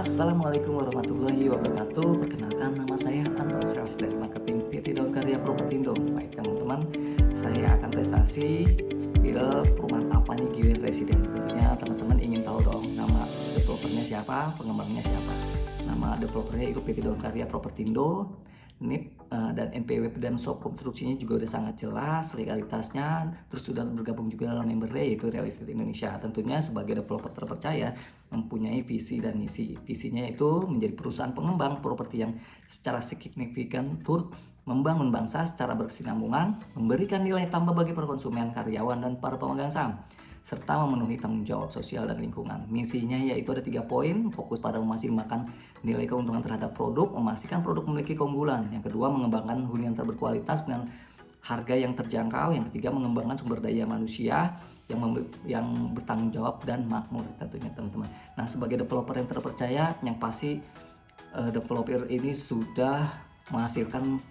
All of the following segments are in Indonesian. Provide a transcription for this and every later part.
Assalamualaikum warahmatullahi wabarakatuh. Perkenalkan, nama saya Anto, sales dari marketing PT Daun Karya Propertindo. Baik teman-teman, saya akan prestasi spill perumahan Avani Giwen Residen. Tentunya teman-teman ingin tahu dong nama developernya siapa, pengembangnya siapa. Nama developernya itu PT Daun Karya Propertindo. NIP dan NPWP dan SOP konstruksinya juga udah sangat jelas, legalitasnya, terus sudah bergabung juga dalam membernya yaitu Real Estate Indonesia. Tentunya sebagai developer terpercaya mempunyai visi dan misi. Visinya itu menjadi perusahaan pengembang properti yang secara signifikan turut membangun bangsa secara berkesinambungan, memberikan nilai tambah bagi para konsumen, karyawan, dan para pemegang saham, serta memenuhi tanggung jawab sosial dan lingkungan. Misinya yaitu ada 3 poin: fokus pada memaksimalkan nilai keuntungan terhadap produk, memastikan produk memiliki keunggulan. Yang kedua, mengembangkan hunian berkualitas dengan harga yang terjangkau. Yang ketiga, mengembangkan sumber daya manusia yang bertanggung jawab dan makmur tentunya teman-teman. Nah, sebagai developer yang terpercaya, yang pasti developer ini sudah menghasilkan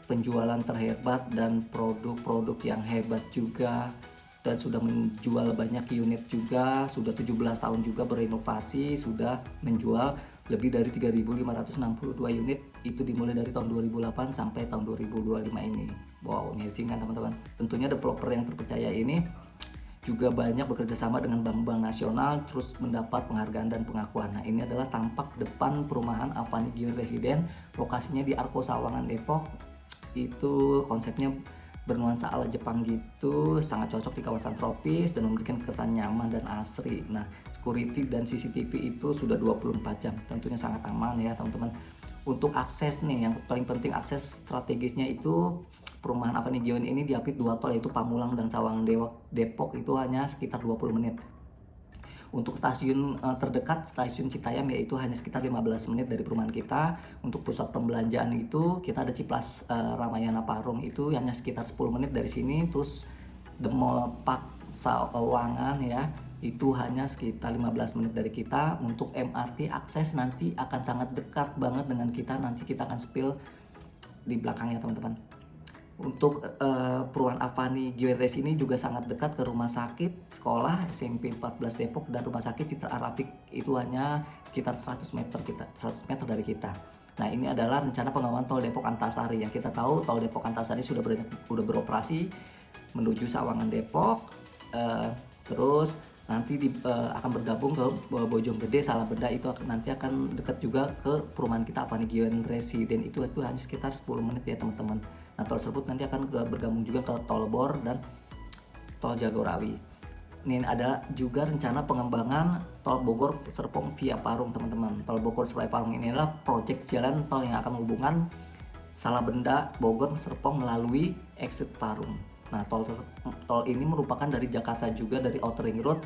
penjualan terhebat dan produk-produk yang hebat juga, dan sudah menjual banyak unit juga, sudah 17 tahun juga berinovasi, sudah menjual lebih dari 3.562 unit, itu dimulai dari tahun 2008 sampai tahun 2025 ini. Wow, amazing kan teman-teman. Tentunya developer yang terpercaya ini juga banyak bekerja sama dengan bank-bank nasional, terus mendapat penghargaan dan pengakuan. Nah, ini adalah tampak depan perumahan Avani Giwen Residen, lokasinya di Arko Sawangan, Depok. Itu konsepnya bernuansa ala Jepang gitu, sangat cocok di kawasan tropis dan memberikan kesan nyaman dan asri. Nah, security dan CCTV itu sudah 24 jam, tentunya sangat aman ya teman-teman. Untuk akses nih, yang paling penting akses strategisnya itu perumahan Avani Giwen ini diapit 2 tol, yaitu Pamulang dan Sawangan Depok, itu hanya sekitar 20 menit. Untuk stasiun terdekat, stasiun Citayam, yaitu hanya sekitar 15 menit dari perumahan kita. Untuk pusat pembelanjaan itu kita ada Ciplas Ramayana Parung, itu hanya sekitar 10 menit dari sini. Terus The Mall Park Sawangan ya, itu hanya sekitar 15 menit dari kita. Untuk MRT akses nanti akan sangat dekat banget dengan kita, nanti kita akan spill di belakangnya teman-teman. Untuk perumahan Avani Giwen Res ini juga sangat dekat ke rumah sakit, sekolah SMP 14 Depok, dan rumah sakit Citra Arafik itu hanya sekitar 100 meter dari kita. Nah, ini adalah rencana pengembangan tol Depok Antasari. Yang kita tahu tol Depok Antasari sudah beroperasi menuju Sawangan Depok, terus nanti akan bergabung ke Bojonggede, Salabenda, itu nanti akan dekat juga ke perumahan kita Avani Giwen Residen, itu hanya sekitar 10 menit ya teman-teman. Nah, tol tersebut nanti akan bergabung juga ke Tol Bor dan Tol Jagorawi. Ini ada juga rencana pengembangan Tol Bogor Serpong via Parung teman-teman. Tol Bogor Serpong Parung ini adalah proyek jalan tol yang akan menghubungkan Salabenda, Bogor, Serpong melalui exit Parung. Nah, tol ini merupakan dari Jakarta juga, dari Outer Ring Road,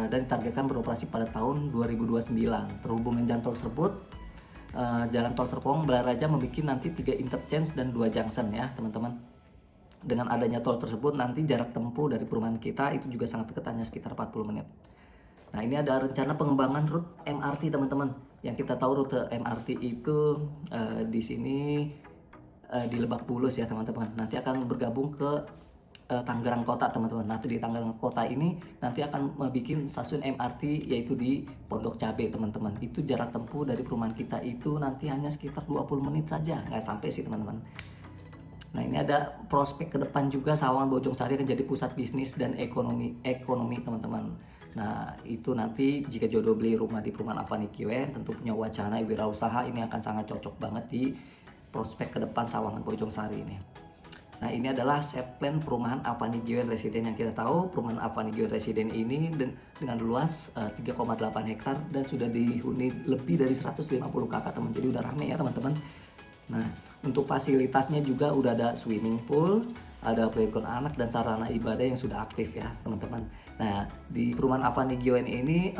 dan ditargetkan beroperasi pada tahun 2029. Terhubung dengan jalan tol tersebut, jalan tol Serpong Balaraja memiliki nanti 3 interchange dan 2 junction ya teman-teman. Dengan adanya tol tersebut, nanti jarak tempuh dari perumahan kita itu juga sangat dekat, hanya sekitar 40 menit. Nah, ini ada rencana pengembangan rute MRT teman-teman. Yang kita tahu rute MRT itu di sini di Lebak Bulus ya teman-teman. Nanti akan bergabung ke Tangerang Kota teman-teman. Nanti di Tangerang Kota ini nanti akan bikin stasiun MRT, yaitu di Pondok Cabe teman-teman. Itu jarak tempuh dari perumahan kita itu nanti hanya sekitar 20 menit saja, nggak sampai sih teman-teman. Nah, ini ada prospek ke depan juga, Sawangan Bojongsari akan jadi pusat bisnis dan ekonomi teman-teman. Nah, itu nanti jika jodoh beli rumah di perumahan Avani Giwen, tentu punya wacana wirausaha, ini akan sangat cocok banget di prospek ke depan Sawangan Bojongsari ini. Nah, ini adalah set plan perumahan Avani Giwen Residen. Yang kita tahu perumahan Avani Giwen Residen ini dengan luas 3,8 hektar dan sudah dihuni lebih dari 150 kakak teman. Jadi udah rame ya teman-teman. Nah, untuk fasilitasnya juga udah ada swimming pool, ada playground anak, dan sarana ibadah yang sudah aktif ya teman-teman. Nah, di perumahan Avani Giwen ini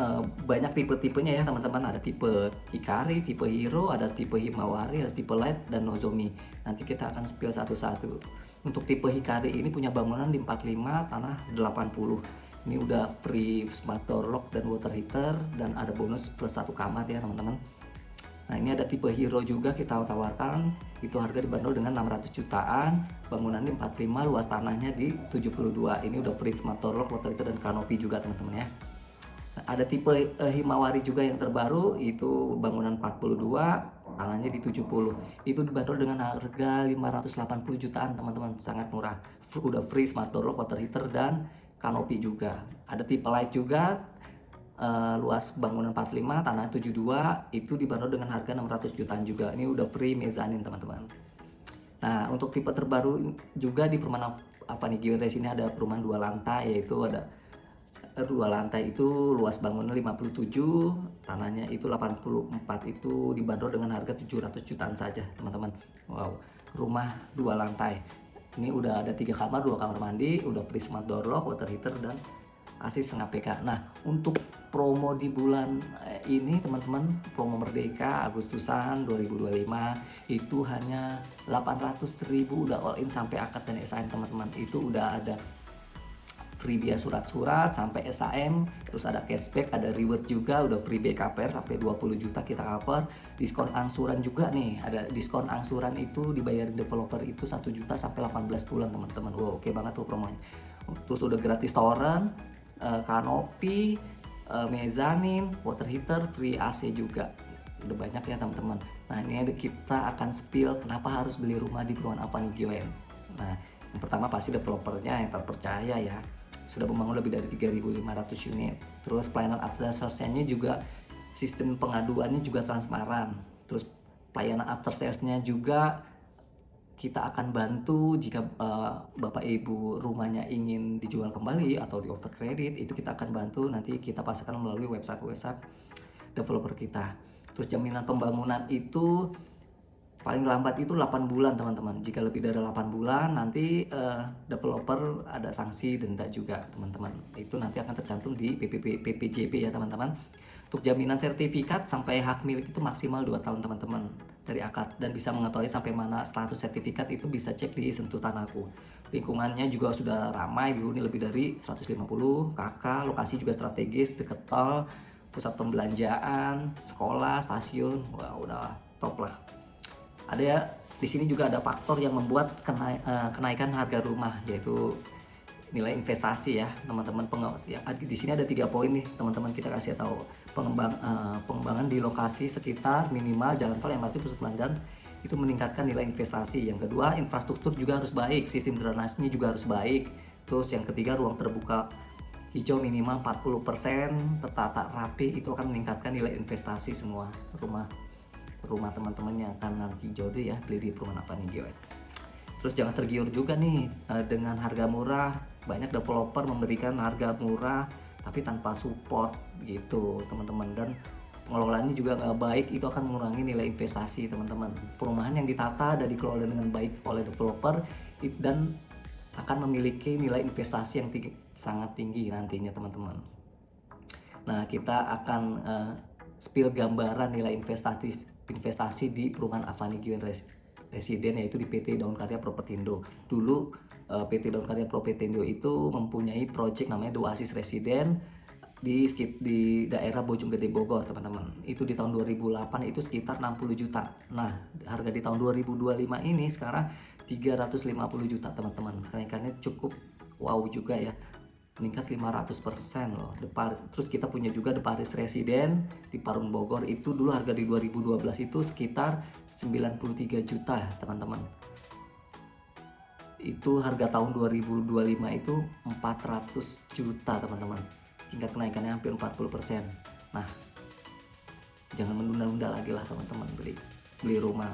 banyak tipe-tipenya ya teman-teman. Ada tipe Hikari, tipe Hero, ada tipe Himawari, ada tipe Light, dan Nozomi. Nanti kita akan spill satu-satu. Untuk tipe Hikari ini punya bangunan di 45, tanah 80. Ini udah free smart door lock dan water heater, dan ada bonus plus 1 kamar ya teman-teman. Nah, ini ada tipe Hero juga kita tawarkan, itu harga dibanderol dengan 600 jutaan, bangunan di 45, luas tanahnya di 72. Ini udah free smart door lock, water heater, dan kanopi juga teman-teman ya. Nah, ada tipe Himawari juga yang terbaru, itu bangunan 42, tanahnya di 70. Itu dibanderol dengan harga 580 jutaan teman-teman, sangat murah. Udah free smart door lock, water heater, dan kanopi juga. Ada tipe light juga, luas bangunan 45, tanah 72, itu dibanderol dengan harga 600 jutaan juga. Ini udah free mezanin teman-teman. Nah, untuk tipe terbaru juga di perumahan Avani Given ini ada perumahan 2 lantai, yaitu ada 2 lantai itu luas bangunan 57, tanahnya itu 84, itu dibanderol dengan harga 700 jutaan saja teman-teman. Wow, rumah 2 lantai. Ini udah ada 3 kamar, 2 kamar mandi, udah free smart door lock, water heater, dan AC setengah PK. Nah, untuk promo di bulan ini teman-teman, promo Merdeka Agustusan 2025 itu hanya 800.000 udah all in sampai akad dan SAM teman-teman. Itu udah ada free biaya surat-surat sampai SAM, terus ada cashback, ada reward juga, udah free BKPR sampai 20 juta kita cover. Diskon angsuran juga nih, ada diskon angsuran itu dibayarin developer itu 1 juta sampai 18 bulan teman-teman. Wow, oke banget tuh promonya. Terus udah gratis toren, kanopi, mezanin, water heater, free AC juga. Udah banyak ya teman-teman. Nah, ini kita akan spill kenapa harus beli rumah di perumahan Avani GWN. Nah, yang pertama pasti developernya yang terpercaya ya, sudah membangun lebih dari 3.500 unit. Terus pelayanan after sales-nya juga, sistem pengaduannya juga transparan. Terus pelayanan after sales-nya juga kita akan bantu jika Bapak Ibu rumahnya ingin dijual kembali atau di over credit, itu kita akan bantu, nanti kita pasarkan melalui website developer kita. Terus jaminan pembangunan itu paling lambat itu 8 bulan teman-teman. Jika lebih dari 8 bulan nanti developer ada sanksi denda juga teman-teman. Itu nanti akan tercantum di PPJP ya teman-teman. Untuk jaminan sertifikat sampai hak milik itu maksimal 2 tahun teman-teman dari akad, dan bisa mengetahui sampai mana status sertifikat itu bisa cek di Sentuh Tanahku. Lingkungannya juga sudah ramai, dihuni lebih dari 150 KK, lokasi juga strategis, dekat tol, pusat pembelanjaan, sekolah, stasiun. Wah, udah top lah. Ada ya, di sini juga ada faktor yang membuat kenaikan harga rumah, yaitu nilai investasi ya teman-teman. Ya, di sini ada 3 poin nih teman-teman, kita kasih tahu. Pengembangan di lokasi sekitar minimal jalan tol, MRT, pusat perbelanjaan, itu meningkatkan nilai investasi. Yang kedua, infrastruktur juga harus baik, sistem drainasenya juga harus baik. Terus yang ketiga, ruang terbuka hijau minimal 40%, tertata rapi, itu akan meningkatkan nilai investasi semua rumah teman-teman yang akan nanti jodoh ya beli di perumahan Avani GWN. Terus jangan tergiur juga nih dengan harga murah. Banyak developer memberikan harga murah tapi tanpa support gitu teman-teman, dan pengelolaannya juga nggak baik, itu akan mengurangi nilai investasi teman-teman. Perumahan yang ditata dan dikelola dengan baik oleh developer dan akan memiliki nilai investasi yang sangat tinggi nantinya teman-teman. Nah, kita akan spill gambaran nilai investasi di perumahan Avani GWN Residen, yaitu di PT Daun Karya Propetindo. Dulu PT Daun Karya Propetindo itu mempunyai project namanya Oasis Residen di daerah Bojonggede Bogor teman-teman. Itu di tahun 2008 itu sekitar 60 juta. Nah, harga di tahun 2025 ini sekarang 350 juta teman-teman. Kenaikannya cukup wow juga ya, meningkat 500% loh. Terus kita punya juga The Paris Residen di Parung Bogor, itu dulu harga di 2012 itu sekitar 93 juta teman-teman. Itu harga tahun 2025 itu 400 juta teman-teman. Tingkat kenaikannya hampir 40%. Nah, jangan menunda-nunda lagi lah teman-teman beli rumah.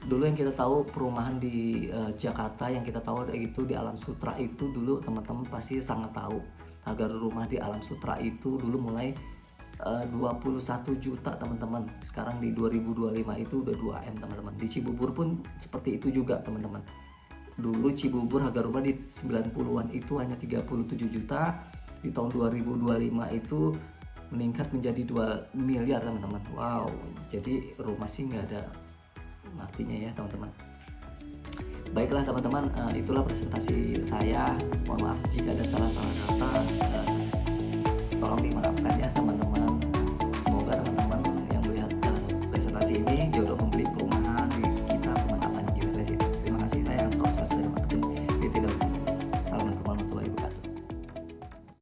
Dulu yang kita tahu perumahan di Jakarta, yang kita tahu itu di Alam Sutra, itu dulu teman-teman pasti sangat tahu harga rumah di Alam Sutra itu dulu mulai 21 juta teman-teman. Sekarang di 2025 itu udah 2M teman-teman. Di Cibubur pun seperti itu juga teman-teman. Dulu Cibubur harga rumah di 90-an itu hanya 37 juta. Di tahun 2025 itu meningkat menjadi 2 miliar teman-teman. Wow, jadi rumah sih nggak ada artinya ya teman-teman. Baiklah teman-teman, itulah presentasi saya. Mohon maaf jika ada salah-salah kata.